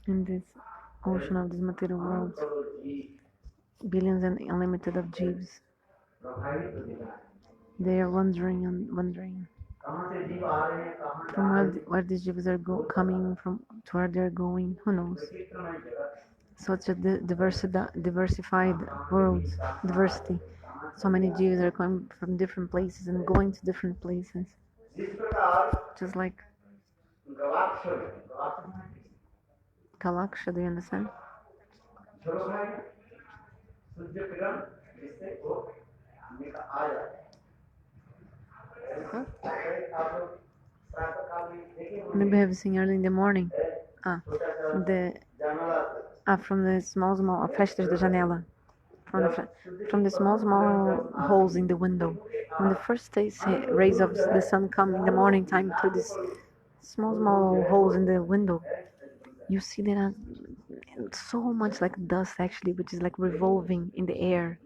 In this ocean of this material world, billions and unlimited of jeeves, they are wandering and wandering from where these jeeves are coming from to where they're going. Who knows? Such a diversified world, diversity. So many jeeves are coming from different places and going to different places. Just like Galaksha, do you understand? Huh? Maybe I have seen early in the morning. The from the small flashes da janela. From the small holes in the window. When the first rays of the sun come in the morning time through these small holes in the window, you see there are so much like dust actually, which is like revolving in the air.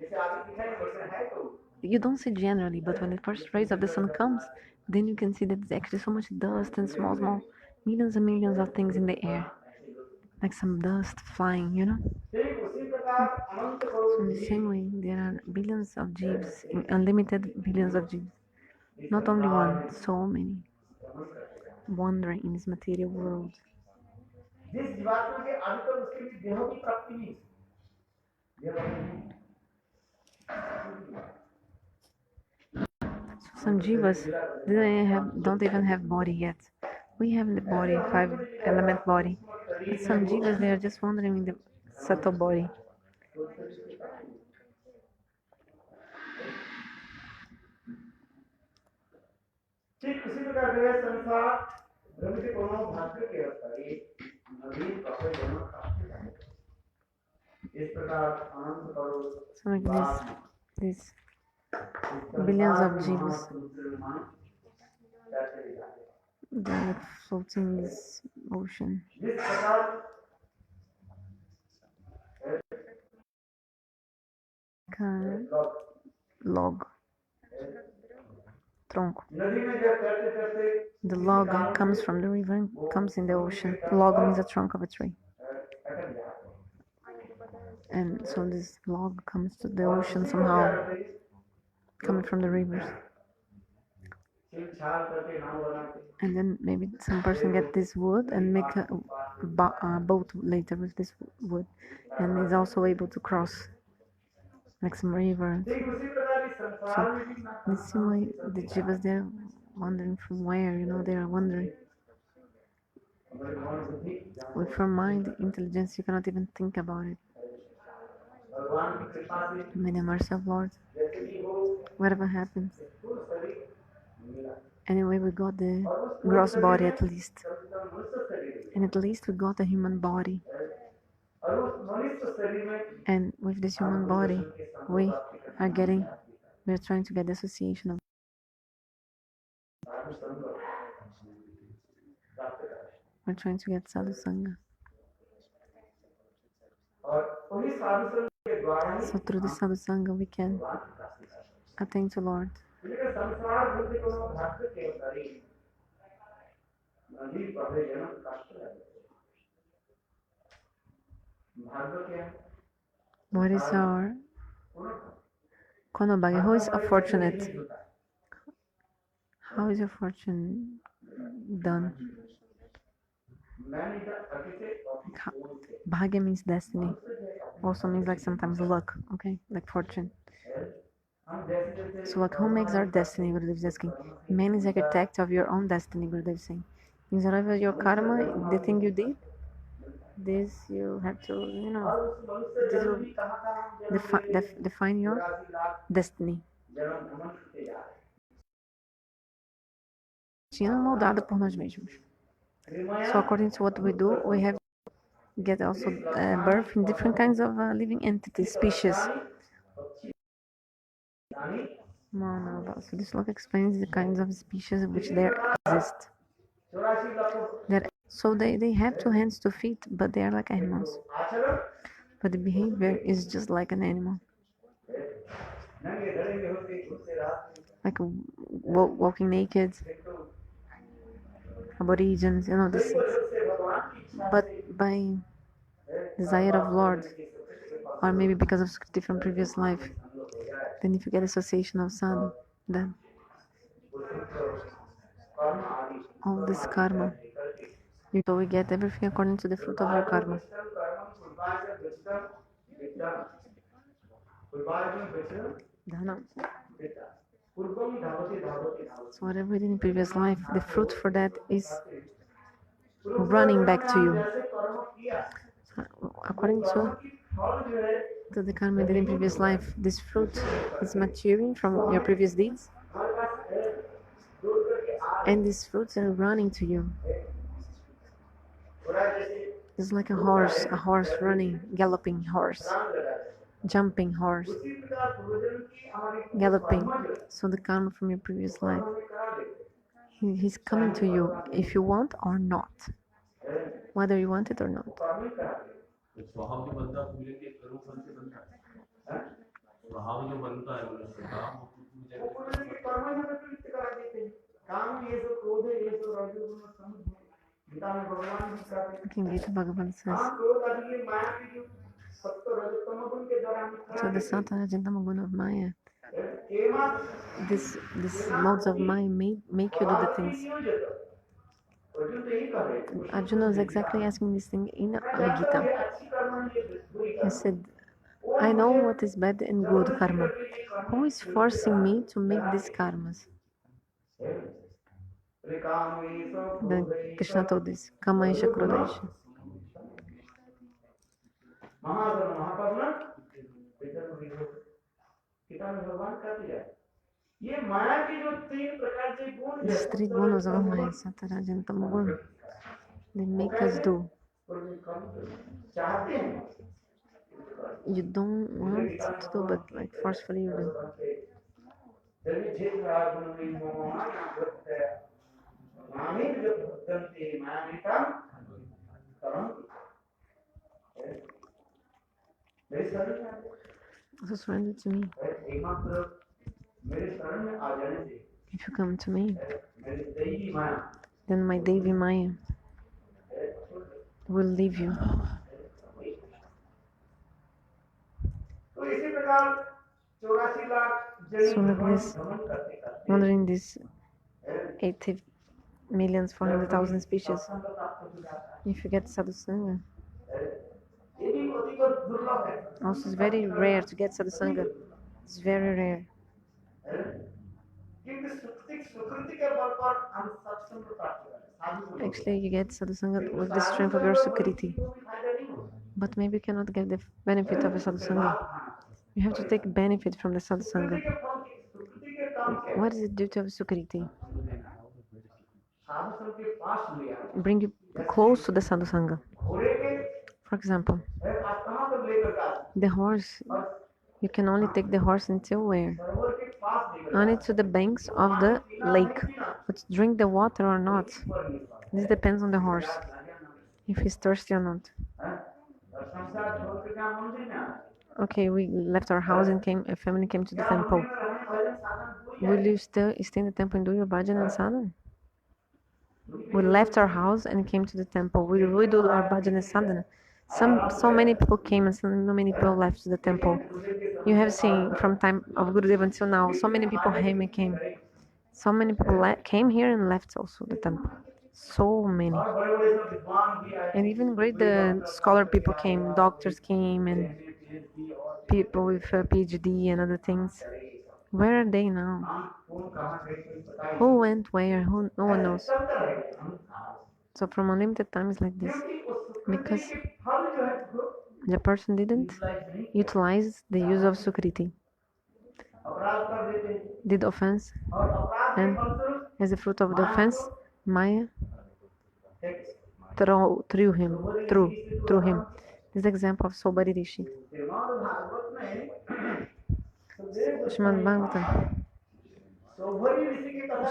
You don't see generally, but when the first rays of the sun comes, then you can see that there's actually so much dust and small millions and millions of things in the air, like some dust flying, you know. So in the same way, there are billions of jeeves, unlimited billions of jeeves, not only one, so many, wandering in this material world. So some jivas don't even have body yet. We have the body, 5 element body, but some jivas they are just wandering in the subtle body. So like this billions of jivas, they're like floating in this ocean. Log, tronco. The log comes from the river, comes in the ocean. Log means a trunk of a tree. And so this log comes to the ocean somehow, coming from the rivers. And then maybe some person get this wood and make a boat later with this wood, and is also able to cross like some river. So in the same way, the jivas they're wandering from where, you know, they are wandering. With your mind, intelligence, you cannot even think about it. May the mercy of Lord, whatever happens. Anyway, we got the gross body at least. And at least we got a human body. And with this human body, we're trying to get the association of. We're trying to get sadhu sangha. So through the sadhu sangha we can attain to Lord. What is our Konobagi? Who is fortunate? How is your fortune done? Bhagya means destiny. Also means like sometimes luck, okay? Like fortune. So, like, who makes our destiny? Gurudev is asking. Man is architect of your own destiny, Gurudev is saying. Means whatever your karma, the thing you did, this you have to, this will define your destiny. Destino moldada por nós mesmos. So, according to what we do, we have get also birth in different kinds of living entities, species. So this look explains the kinds of species which there exist. So they have two hands, 2 feet, but they are like animals. But the behavior is just like an animal. Like walking naked, aborigines, these things. But by desire of Lord, or maybe because of different previous life, then if you get association of sadhu, then all this karma, so we get everything according to the fruit of your karma. Vana. So whatever we did in previous life, the fruit for that is running back to you. According to the karma you did in previous life, this fruit is maturing from your previous deeds, and these fruits are running to you. It's like a horse running, galloping horse, jumping horse, galloping. So the karma from your previous life, he's coming to you if you want or not, whether you want it or not. Gita Bhagavan says, so the Sata Rajantama Guna of Maya, this modes of Maya make you do the things. Arjuna was exactly asking this thing in the Gita. He said, I know what is bad and good karma. Who is forcing me to make these karmas? Then Krishna told this, Kama Isha Krodha Isha. These 3 gunas of Maya, Sataraja and Tamaguna, they make us do. You don't want to do, but like forcefully you do. So surrender to me. If you come to me, then my Devi Maya will leave you. So like this, wondering this 80,400,000 species, if you get sadhusanga, also it's very rare to get sadhusanga. It's very rare. Actually, you get sadhusanga with the strength of your sukriti, but maybe you cannot get the benefit of a sadhusanga. You have to take benefit from the sadhusanga. What is the duty of sukriti? Bring you close to the sadhusanga. For example, the horse, you can only take the horse until where? Only to the banks of the lake. But drink the water or not, this depends on the horse, if he's thirsty or not. Okay, we left our house and a family came to the temple. Will you still stay in the temple and do your bhajan and sadhana? We left our house and came to the temple. Will we do our bhajan and sadhana? So many people came and so many people left the temple. You have seen from time of Gurudev until now, so many people came. So many people came here and left also the temple. So many. And even great scholar people came, doctors came, and people with PhD and other things. Where are they now? Who went where? Who? No one knows. So from unlimited time is like this because the person didn't utilize the use of Sukriti, did offense, and as a fruit of the offense, Maya threw him. This is the example of Sobari Rishi. Srimad Bhagavatam.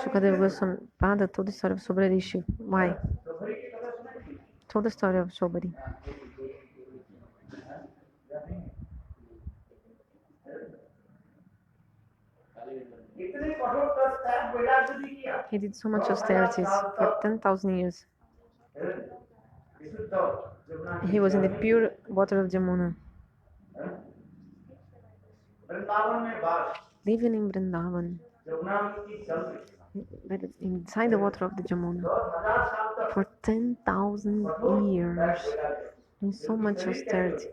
Shukadev Goswami Pada toda a história sobre Rishi. Why? Toda a história of Sobari. He did so much austerities for 10,000 years. He was in the pure water of Jamuna. Living in Vrindavan, inside the water of the Jamuna, for 10,000 years, in so much austerity.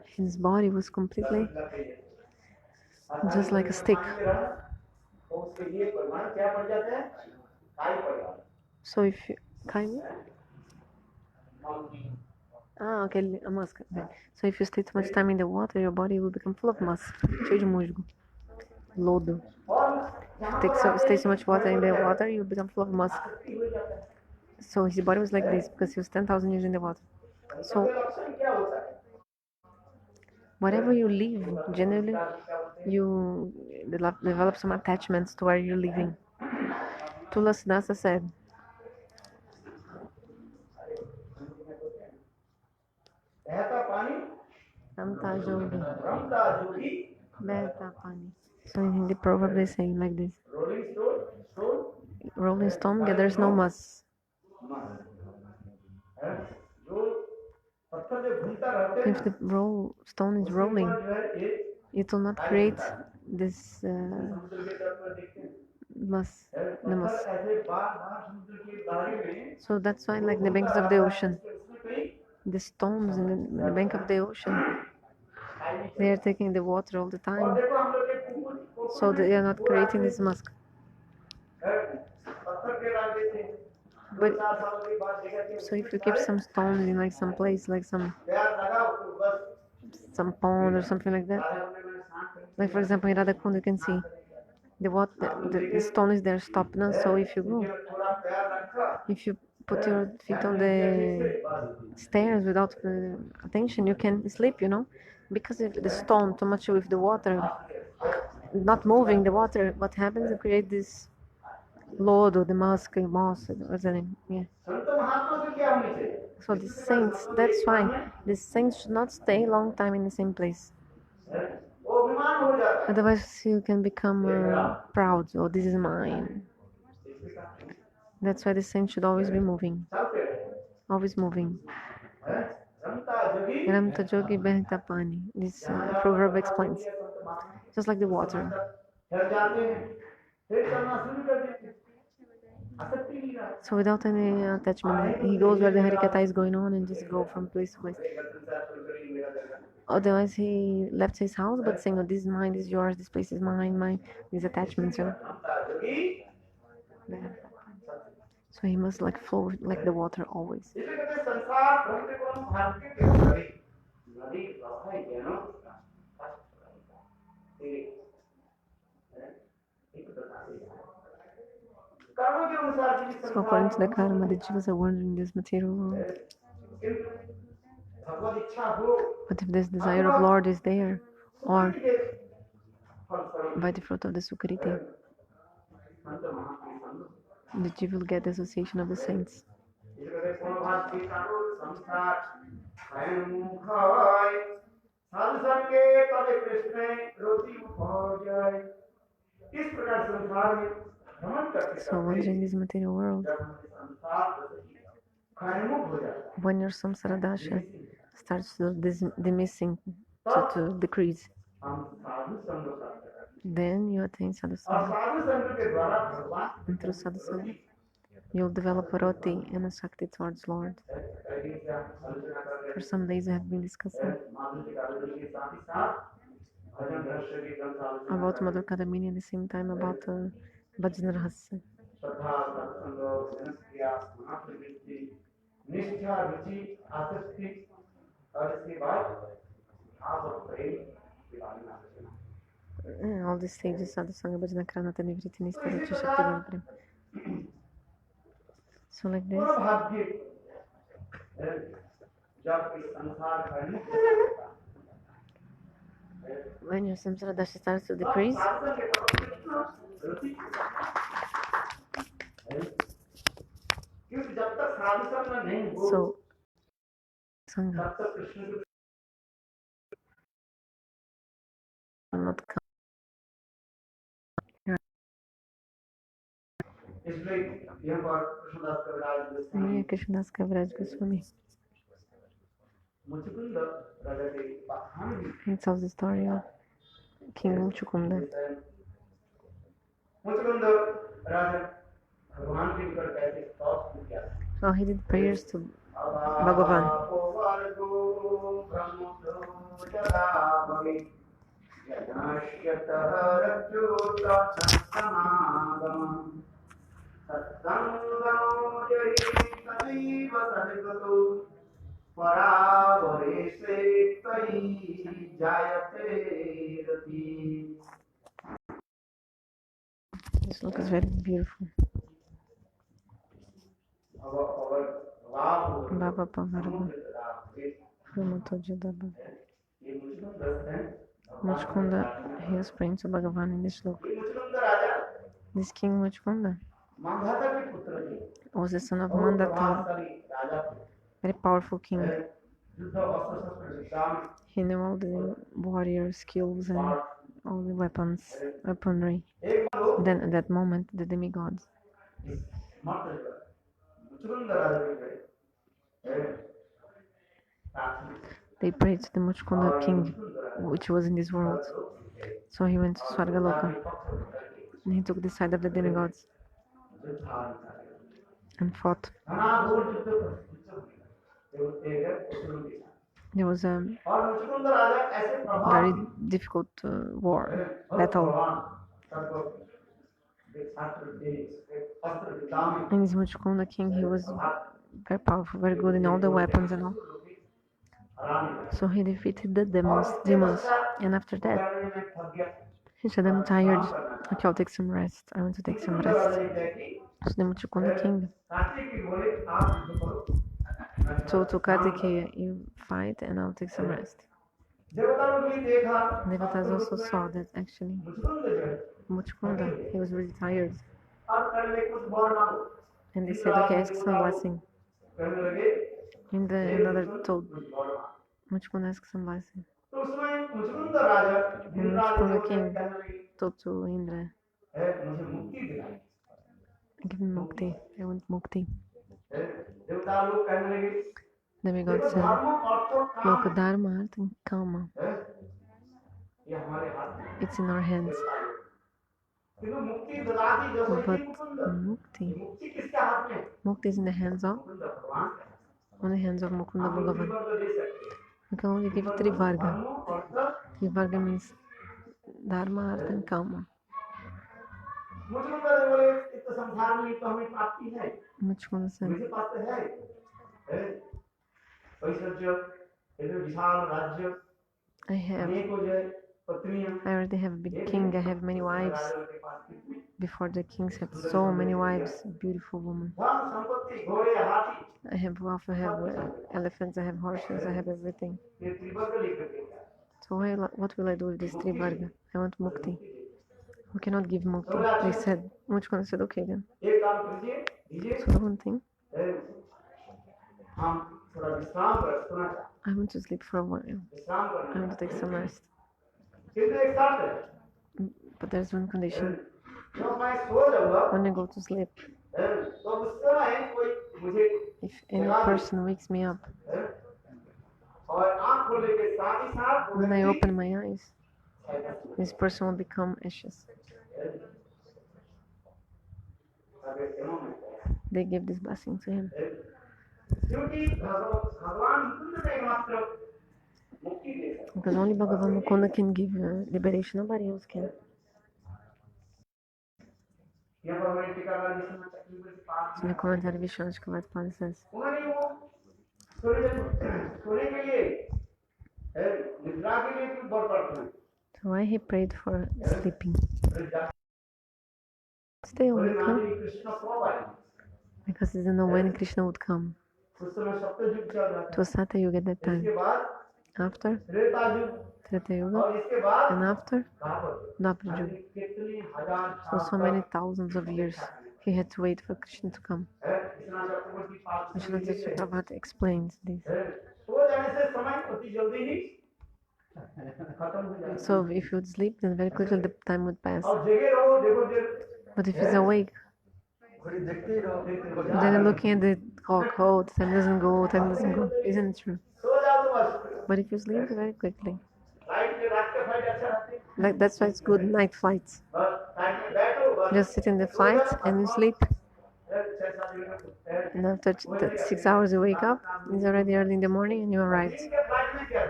His body was completely just like a stick. So if you okay, a musk. Okay. So if you stay too much time in the water, your body will become full of musk, cheio de musgo, lodo. Stay so much water in the water, you become full of musk. So his body was like this because he was 10,000 years in the water. So wherever you live, generally, you develop some attachments to where you're living. Tulasidasa said, Ramta Jogi, Beta Pani. So in the proverb they say like this: rolling stone gathers no muss. If the stone is rolling, it will not create this muss, the muss. So that's why, like the banks of the ocean, the stones in the bank of the ocean, they are taking the water all the time, so they are not creating this musk. But so if you keep some stones in like some place, like some pond or something like that, like for example in Radhakund you can see the water, the stone is there stopped now. So if you put your feet on the stairs without attention, you can sleep, because if the stone too much with the water, not moving the water, what happens? It create this load or the moss, what's the name? Yeah. So the saints, that's why the saints should not stay a long time in the same place. Otherwise you can become proud. Oh, this is mine. That's why the saint should always be moving. Always moving. Ramta Jogi Behta Pani. This proverb explains. Just like the water. So without any attachment, he goes where the Harikatha is going on and just go from place to place. Otherwise, he left his house, but saying, "Oh, this is mine, this is yours, this place is mine, these attachments." So he must like flow like the water always. So according to the karma, the jivas are wandering in this material world. But if this desire of Lord is there, or by the fruit of the Sukriti, the jiva will get the association of the saints. So wandering in this material world, when your samsara dasha starts to diminishing, to decrease, then you attain sadhusanga. And through sadhusanga, you'll develop a roti and a shakti towards Lord. For some days we have been discussing about Madhur Kadamini and at the same time about Bhajan Rahasya. All these stages are the Sangha Bhajana Kranata Nivriti Nistara Shakti Prem. So like this. When your samsara dasha starts to decrease, so Sangha will not come. Krishnadas Kaviraj Goswami. He tells the story of King Muchukunda. So he did prayers to Bhagavan. This look is very beautiful. Baba Pavarava Ramatoja. Muchkunda, he was praying to Bhagavan in this look. This king Muchkunda was the son of Mandata, very powerful king. He knew all the warrior skills and all the weaponry. Then at that moment, the demigods, they prayed to the Muchkunda king, which was in this world. So he went to Swargaloka and he took the side of the demigods and fought. There was a very difficult battle. And this Muchkunda king, he was very powerful, very good in all the weapons and all. So he defeated the demons, and after that, he said, I'm tired, okay, I'll take some rest, I want to take some rest. So the Muchkunda king told to Kartikeya, you fight and I'll take some rest. Devatas also saw that actually Muchkunda, he was really tired. And they said, okay, ask some blessing. And another told Muchkunda, ask some blessing. And Muchkunda king told to Indra, give me mukti, I want mukti. Demigod said, look, dharma, art and kama, it's in our hands. But mukti is in the hands of Mukunda Bhagavan. We can only give Trivarga. Trivarga means dharma, artha and kama. Muchkunda said, I already have a big king, I have many wives. Before the kings had so many wives, beautiful women. I have wealth, I have elephants, I have horses, I have everything. So what will I do with this Trivarga? I want mukti. We cannot give mukti. They said, Muchkunda said, okay then. So the one thing, I want to sleep for a while. I want to take some rest. But there's one condition. When I go to sleep, if any person wakes me up, when I open my eyes, this person will become ashes. They gave this blessing to him. Because only Bhagavan Mukunda can give liberation, nobody else can. So the commentary Vishwanath Kavatpal says. So why he prayed for sleeping? Stay awake, huh? Because he didn't know when Krishna would come. It was Satya Yuga at that time. After Treta Yuga, and after Dwapara Yuga. So many thousands of years he had to wait for Krishna to come. Vishwanath Chakravarti explains this. So if you would sleep, then very quickly the time would pass. But if he's awake, then looking at the clock, oh, time doesn't go, isn't it true? But if you sleep very quickly, like that's why it's good night flights. Just sit in the flight and you sleep. And after 6 hours you wake up, it's already early in the morning and you arrived.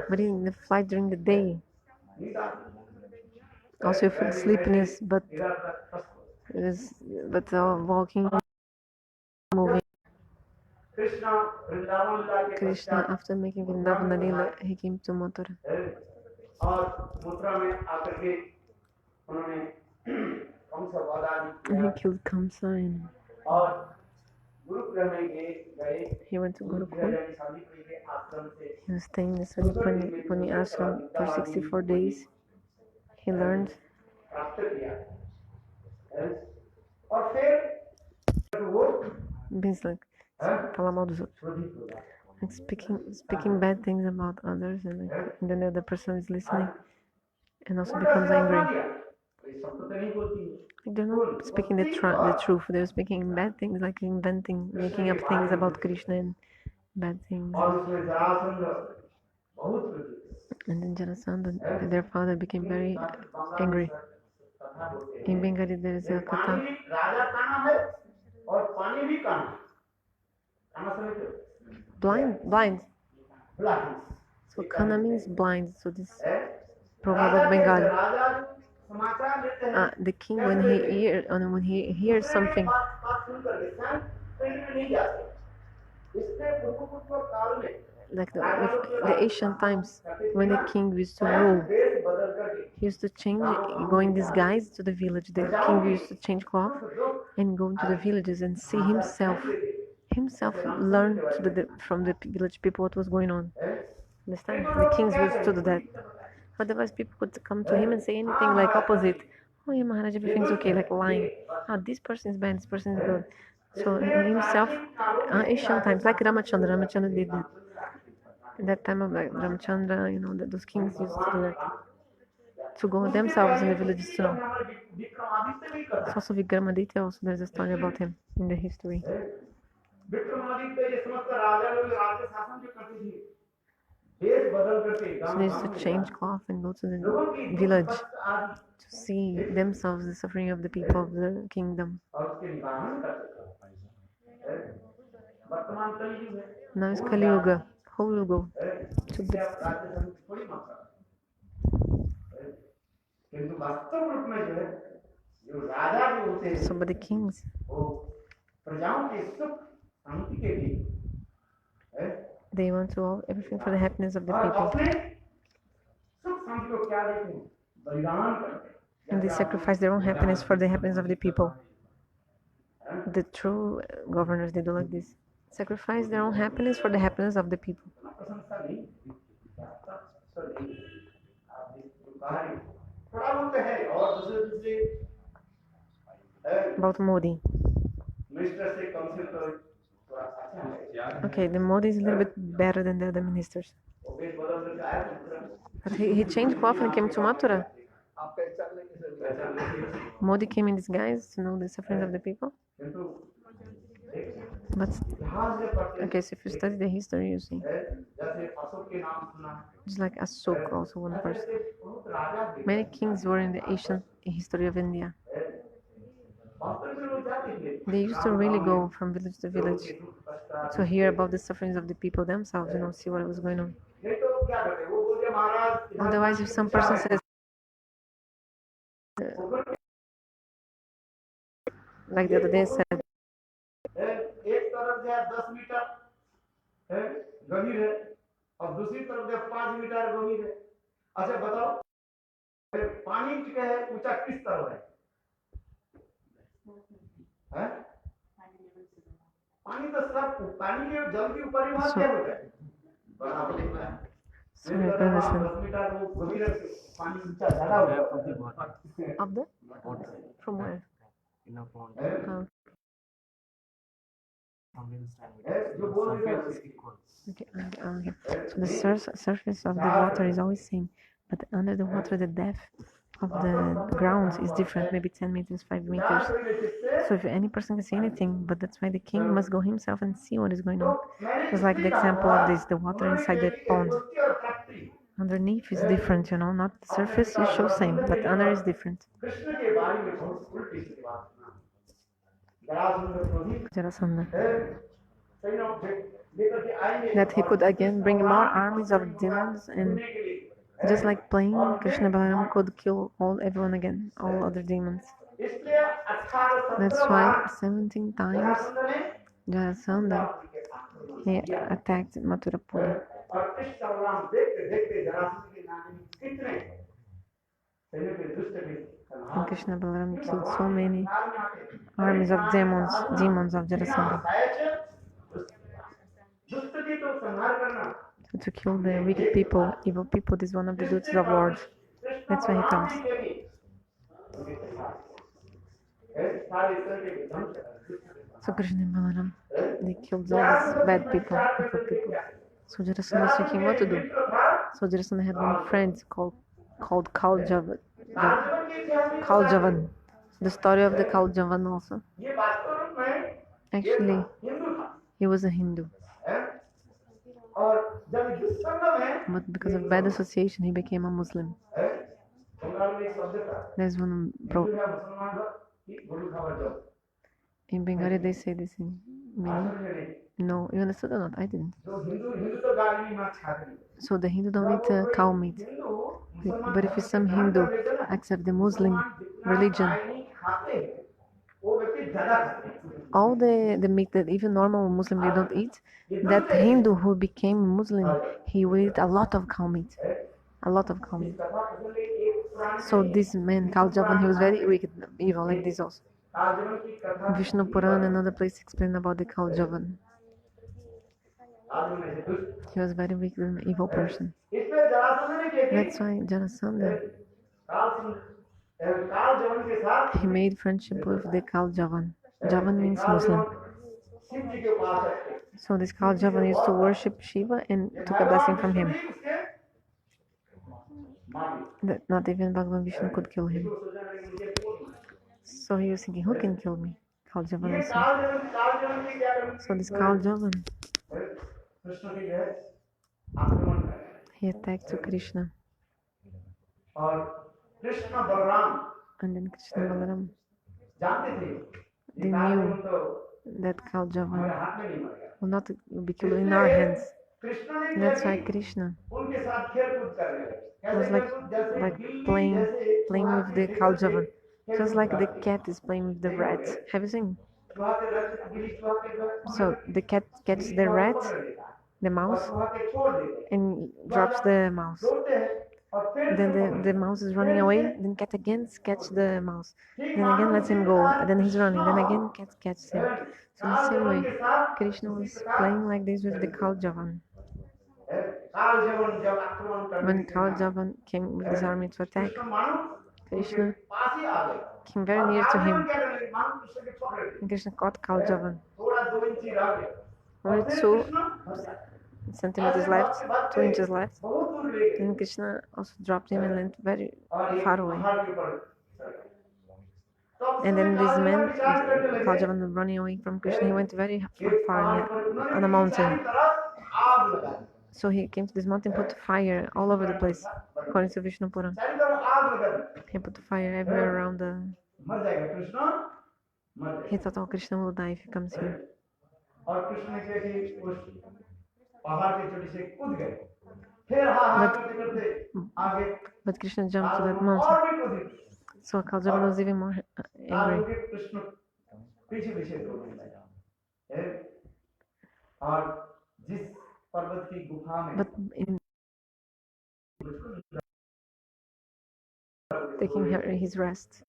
But in the flight during the day, also you feel sleepiness, but walking, moving. Krishna, after making Vrindavana Leela, he came to Mathura. And he killed Kamsa and he went to Gurukul. He was staying in the Sadhupani ashram for 64 days. He learned. Means like falar mal dos outros. Like speaking bad things about others, and then the other person is listening and also becomes angry. Like they're not speaking the truth. They're speaking bad things, like inventing, making up things about Krishna and bad things. And then Jarasandha, their father, became very angry. In Bengali, there is a katha. Blind. So Kana means blind. So this proverb of Bengali. The king, when he hears something, like the ancient times, when the king used to rule, he used to go in disguise to the village. The king used to change cloth and go into the villages and see himself learn from the village people what was going on. Understand? The kings used to do that. Otherwise, people could come to him and say anything like opposite. Oh, yeah, Maharaj, everything's okay, like lying. This person is bad, this person is good. So himself, ancient times, like Ramachandra did that. In that time of like Ramachandra, those kings used to do that. To go themselves in the villages to know. It's also Vikramaditya, also there's a story about him in the history. So they used to change cloth and go to the village to see themselves the suffering of the people of the kingdom. Now it's Kali Yuga. Who will go to this? So, but the kings, they want to all everything for the happiness of the people. And they sacrifice their own happiness for the happiness of the people. The true governors, they do like this. Sacrifice their own happiness for the happiness of the people. About Modi. Okay, the Modi is a little bit better than the other ministers. But he changed cloth and came to Mathura. Modi came in disguise to know the sufferings of the people. But okay, so if you study the history, you see. Just like Ashoka, also one person. Many kings were in the ancient history of India. They used to really go from village to village to hear about the sufferings of the people themselves, see what was going on. Otherwise, if some person says, like the other day said, एक तरफ जो है 10 metre है गंभीर है और दूसरी तरफ जो 5 मीटर गंभीर है। अच्छा बताओ पानी जो है ऊंचा किस तरफ है? पानी तो सब पानी के जल के ऊपर ही वहां क्या होता है बराबर होता है। sorry, I couldn't listen. 10 metre वो गंभीर पानी ऊंचा ज्यादा होता है। Up there? From where? In a pond. जो बोल रहे हैं Surface equal. Okay, okay. So the surface of the water is always same, but under the water, the depth of the ground is different, maybe 10 meters, 5 meters. So if any person can see anything, but that's why the king must go himself and see what is going on. Just like the example of this, the water inside the pond. Underneath is different, not the surface is show same, but under is different. Jarasandha. That he could again bring more armies of demons, and just like playing, Krishna Balaram could kill everyone again, all other demons. That's why 17 times Jarasandha he attacked Mathura. And Krishna Balaram killed so many armies of demons of Jarasandha. So to kill the wicked people, evil people, this is one of the duties of Lord. That's why he comes. So Krishna and Balaram, they killed all these bad people, evil people. So Jarasandha was thinking what to do. So Jarasandha had one friend called Kaljavan. The story of the Kaljavan also. Actually, he was a Hindu. But because of bad association, he became a Muslim. There's one in Bengali they say this in meaning. No, you understood or not? I didn't. So the Hindu don't eat cow meat. But if some Hindu accept the Muslim religion, all the meat that even normal Muslim they don't eat, that Hindu who became Muslim, he will eat a lot of cow meat. A lot of cow meat. So this man, Kaljavan, he was very wicked, evil, like this also. Vishnu Puran and other place explain about the Kaljavan. He was very wicked and evil person. That's why Jarasandha, he made friendship with the Kaljavan. Javan means Muslim. So this Kaljavan used to worship Shiva and took a blessing from him. That not even Bhagavan Vishnu could kill him. So he was thinking, who can kill me? Kaljavan was saying. So this Kaljavan, he attacked to Krishna. And then Krishna Balaram, they knew that Kaljavan will not be killed in our hands. That's why Krishna was like playing with the Kaljavan. Just like the cat is playing with the rat. Have you seen? So the cat catches the rat, the mouse, and drops the mouse. Then the mouse is running away, then cat again catches the mouse. Then again lets him go, then he's running, then again cat catches him. So in the same way, Krishna was playing like this with the Kaljavan. When Kaljavan came with his army to attack, Krishna came very near to him. And Krishna caught Kaljavan. Only 2 centimeters left, 2 inches left. Then Krishna also dropped him and went very far away. And then this man, Kaljavan, running away from Krishna, he went very far on a mountain. So he came to this mountain, put fire all over the place, according to Vishnu Puran. He put fire everywhere around the... He thought, oh, Krishna will die if he comes here. फिर हा हा But, करते करते आगे but Krishna jumped to that आगे mountain. और भी क्रोधित, So Kaljavan was even more आगे angry. के कृष्ण पीछे पीछे दौड़ने लगा है। और जिस पर्वत की गुफा में But in taking his rest.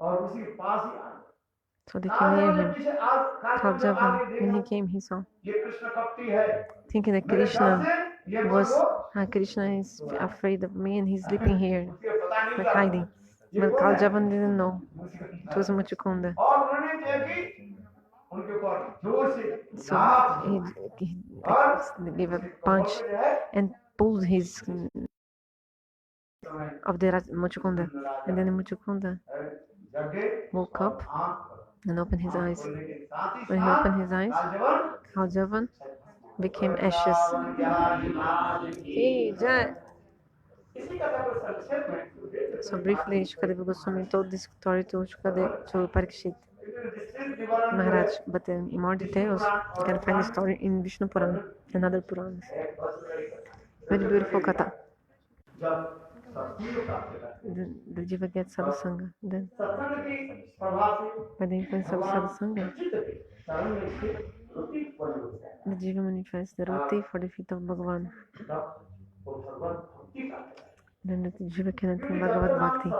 और उसी पास ही आ So they came near him. Kaljavan, when he came, he saw, ये कृष्ण कपटी है, thinking that मेरे डर Krishna से ये was, बोलो Krishna is afraid of me and he's sleeping here, मुझे पता नहीं like था hiding. ये But कौन है। Kaljavan didn't know. It was Muchukunda. और उन्होंने क्या की उनके ऊपर जोर से So लात he और gave a उसके कमर punch पे जो है and pulled his of the Muchukunda. And then Muchukunda जगे woke और up आंख and opened his आंख eyes. खोलने के साथ ही When he साथ opened his eyes, लाजवाब Kaljavan became ashes. Hey, Jai. इसी कथा को संक्षेप में So briefly, Shukadeva Goswami told this story to Parikshit Maharaj, but in more details, you can find the story in Vishnu Purana and other Puranas. Very beautiful katha. The jiva gets sadhusanga. Then, by the influence of sadhusanga, the jiva manifests the roti for the feet of Bhagavan. Then the jiva can attain Bhagavad Bhakti.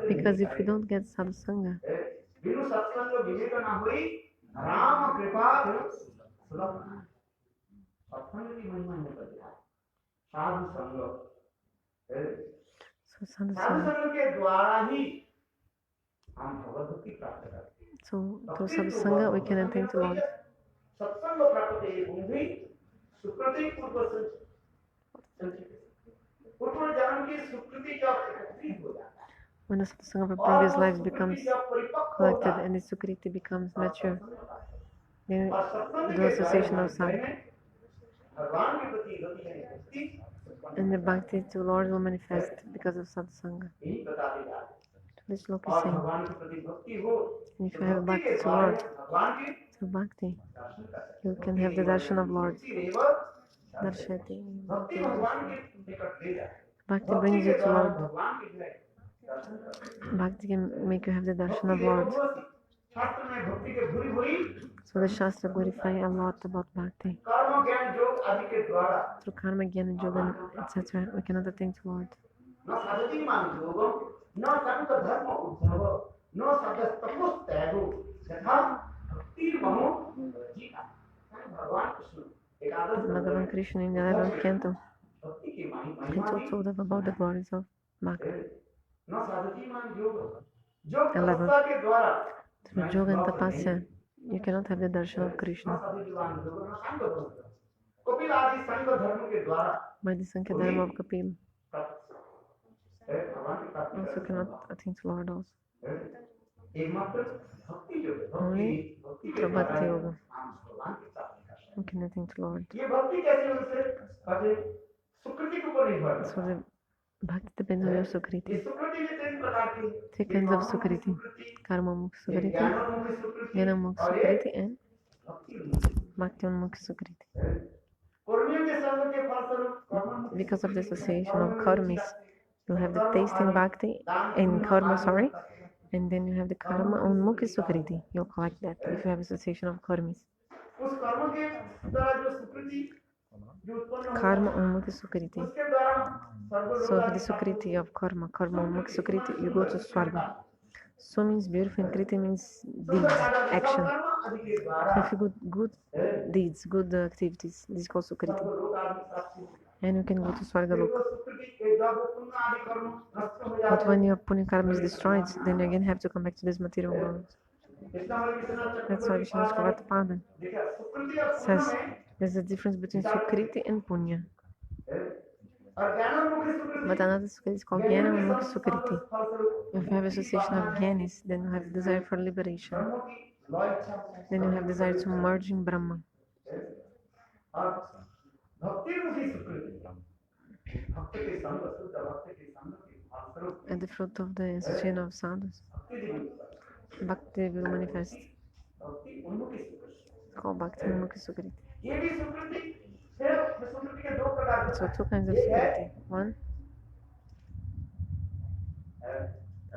Because if we don't get sadhusanga, so sadhusanga. So through sadhusanga we can attain to Lord. When the sadhusanga of the previous lives becomes collected and the sukriti becomes mature, then the association of sadhu and the bhakti to Lord will manifest because of sadhusanga. This look is saying, and if you have bhakti to Lord, through bhakti, you can have the darshan of Lord. Darshati. Bhakti brings you to Lord. Bhakti can make you have the darshan of Lord. So the Shastra glorify a lot about bhakti. Through karma, jnana, yoga, etc., we cannot attain to Lord. Bhagavan Krishna in the 11th canto, he told them about the glories of bhakti. 11. Through yoga and tapasya, you cannot have the darshan of Krishna. By the Sankhya Dharma of Kapil, also cannot attain to Lord also. Only through Bhakti Yoga we can attain to Lord. So the Bhakti depends on your Sukriti. Three kinds of Sukriti: Karma Mukha Sukriti, Jnana Mukha Sukriti, and Bhakti Mukha Sukriti. Because of the association of karmis, you have the taste in bhakti, in karma, sorry, and then you have the karma on mukha sukriti. You'll collect that if you have association of karmis. Karma on mukha sukriti. So with the sukriti of karma, karma on mukha sukriti, you go to swarga. So means beautiful and kriti means deeds, action. So if you do good deeds, good activities, this is called sukriti. And you can go to Swargalok. But when your punya karma is destroyed, then you again have to come back to this material world. That's why Vishnu Pada says there's a difference between Sukriti and Punya. But another Sukriti is called Jnana and Mukha Sukriti. If you have association of Jnanis, then you have desire for liberation. Then you have desire to merge in Brahma. And the fruit of the association of sadhus, bhakti will manifest. called Bhakti and Mukha Sukriti. ये भी सुकृति फिर सुकृति के दो प्रकार So 2 kinds of Sukriti. One,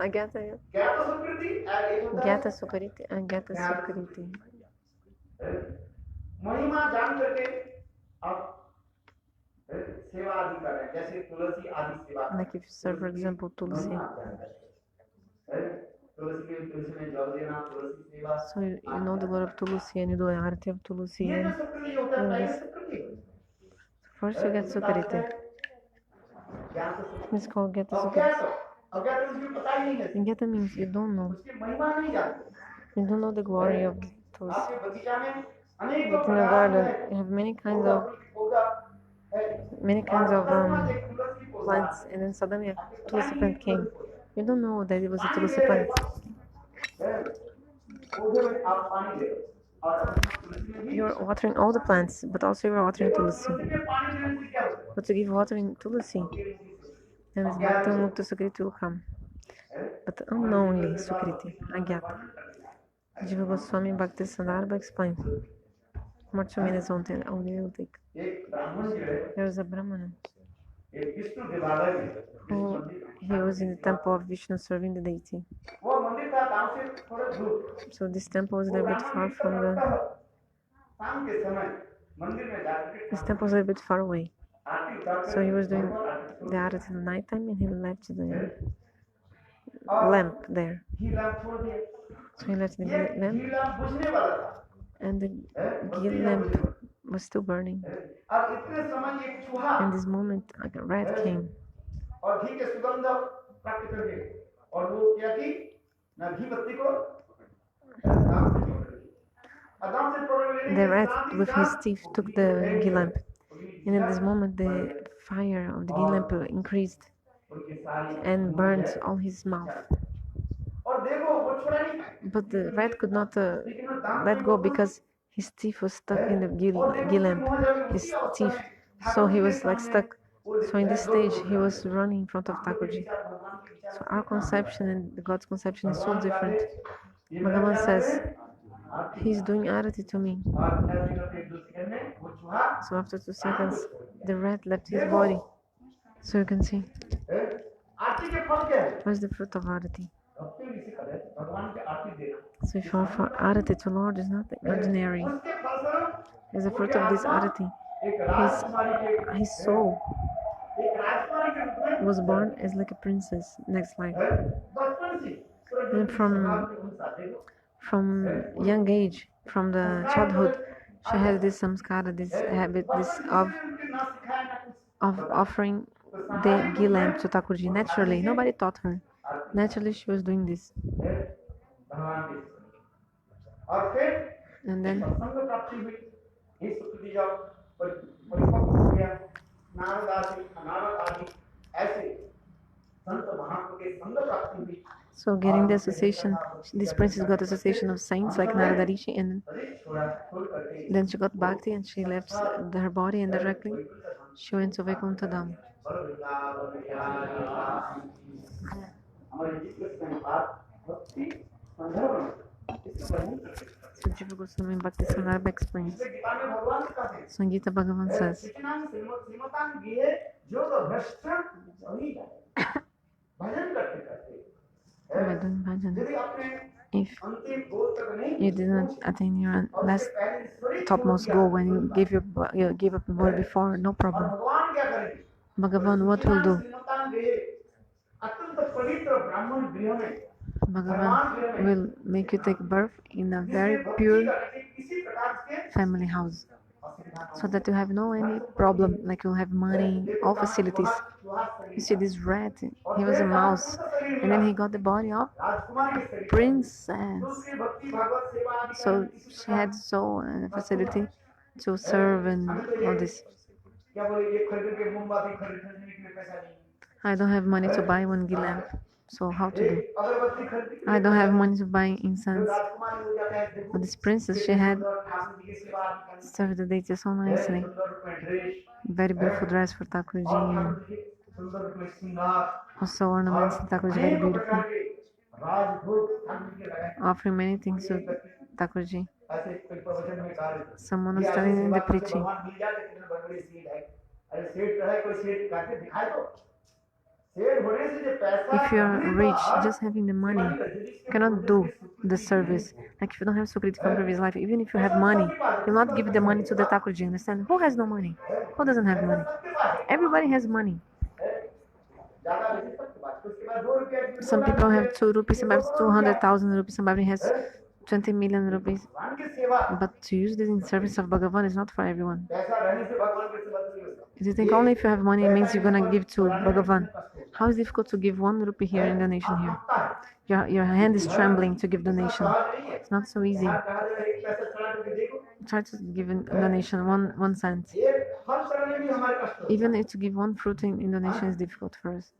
Agyata, ज्ञात सुकृति और एक होता है Gyata Sukriti and Gyata Sukriti. महिमा जान करके आप सेवा आदि कर रहे हैं जैसे तुलसी आदि सेवा Like if you serve, for example, Tulsi. तुलसी में जल देना तुलसी सेवा So you know the Lord of Tulsi and you do the Arati of Tulsi. ये जो And सुकृति होता है पहले सुकृति first you get Sukriti. ज्ञात सुकृति It's called Gyata अज्ञात Sukriti. अज्ञात उसमें पता ही नहीं है And Gyata means you don't know. उसकी महिमा नहीं जानते You don't know the glory of Tulsi. आपके बगीचा में अनेक In your प्रकार garden, के you have many kinds पौधा of पौधा plants, and then suddenly a tulsi plant came. You don't know that it was a tulsi plant. You're watering all the plants, but also you're watering tulsi. But to give water in tulsi, then this Bhakti Mukta Sukriti will come. But unknowingly, Sukriti, Agyata. Jiva Goswami Bhakti Sandarbha explains. More 2 minutes only will take. There was a Brahmana who he was in the temple of Vishnu serving the deity. So this temple was a little bit far from this temple was a little bit far away. So he was doing the arati in the night time and he left the lamp there. So he left the lamp and the ghee lamp was still burning. In this moment, a rat came. The rat with his teeth took the ghee lamp, and in this moment the fire of the ghee lamp increased and burned all his mouth. But the rat could not let go because his teeth was stuck in the ghee lamp, his teeth, so he was like stuck. So in this stage he was running in front of Thakurji. So our conception and the God's conception is so different. Bhagavan says, he's doing arati to me. So after 2 seconds, the rat left his body. So you can see. What's the fruit of arati? So if you offer arati to Lord, is not ordinary. As a fruit of this arati, his soul was born as like a princess next life. And from young age, from the childhood, she had this samskara, this habit, of offering the ghee lamp to Thakurji. Naturally, nobody taught her. Naturally, she was doing this. And then so getting the association, this princess got association of saints like Narada Rishi, and then she got bhakti and she left her body and directly she went to Vaikuntha Dham. So Jiva Goswami Bhakti Sandarbha explains. So in Gita Bhagavan says, by doing bhajan, if you did not attain your last topmost goal when you gave up your body before, no problem. Bhagavan, what will do? Bhagavan will make you take birth in a very pure family house, so that you have no any problem, like you'll have money, all facilities. You see this rat, he was a mouse, and then he got the body of princess. So she had so facility to serve and all this. I don't have money to buy one ghee lamp, so how to do? I don't have money to buy incense. But this princess, she had served the deity so nicely. Very beautiful dress for Thakurji, and also ornaments in Thakurji, very beautiful. Offering many things to Thakurji. ऐसे कोई प्रवचन में कहा रहे थे Someone ये was ऐसी telling in सेवा the करके preaching, भगवान मिल जाए कितने बड़े बड़े सेठ है अरे सेठ तो है कोई सेठ करके दिखाए तो सेठ होने से जो पैसा if you're कमाने का rich, just having the money cannot do the service. Like if you don't have Sukriti from previous life, even if you have money, you'll not give the money to the Thakurji. Understand? Who has no money? Who doesn't have money? Everybody has money. ज्यादा बेची सबके पास उसके बाद 2 रुपया की Some people have 2 rupees, somebody has 200,000 rupees, somebody has 20 million rupees. भगवान की सेवा But to use this in service of Bhagavan is not for everyone. पैसा रहने से भगवान की सेवा नहीं हो सकती If you think only if you have money it means you're gonna give to Bhagavan, how is it difficult to give 1 rupee here in donation here? Your hand is trembling to give donation. It's not so easy. कहा जाए एक पैसा चढ़ा करके देखो Try to give a donation 1 cent. एक फल चढ़ाने में भी हमारे कष्ट होता है Even to give 1 fruit in donation is difficult for us.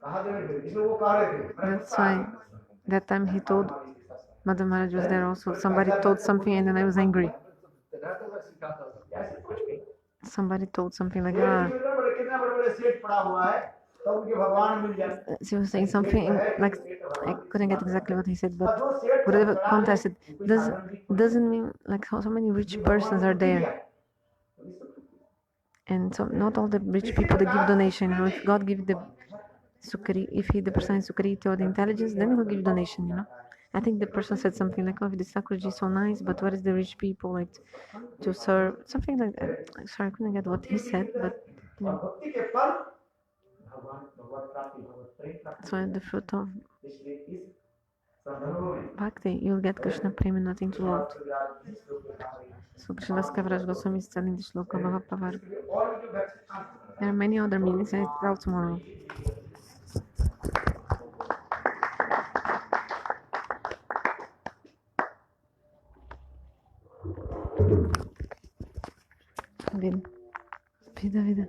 कहा जाए इसलिए वो कह रहे थे मैं That's why that time he told, Madam Maharaj was there also. Somebody told something and then I was angry. ऐसे कुछ नहीं Somebody told something like, कितना बड़े बड़े सेठ पड़ा हुआ है तो उनके भगवान मिल जाए she was saying something like, I couldn't get exactly what he said, but whatever contested doesn't mean like how so many rich persons are there. And so not all the rich people they give donation. You know, if God gives the Sukari, if the person is Sukriti or the intelligence, then he'll give donation, you know. I think the person said something like, oh, if the Sakurji is so nice, but what is the rich people like to serve? Something like that. Sorry, I couldn't get what he said, but so the fruit of Bhakti, you'll get Krishna Prema, nothing to Lord. So Krishnadas Kaviraj Goswami is telling the Shloka Bhavapavar. There are many other meanings, I'll tell tomorrow. Vida.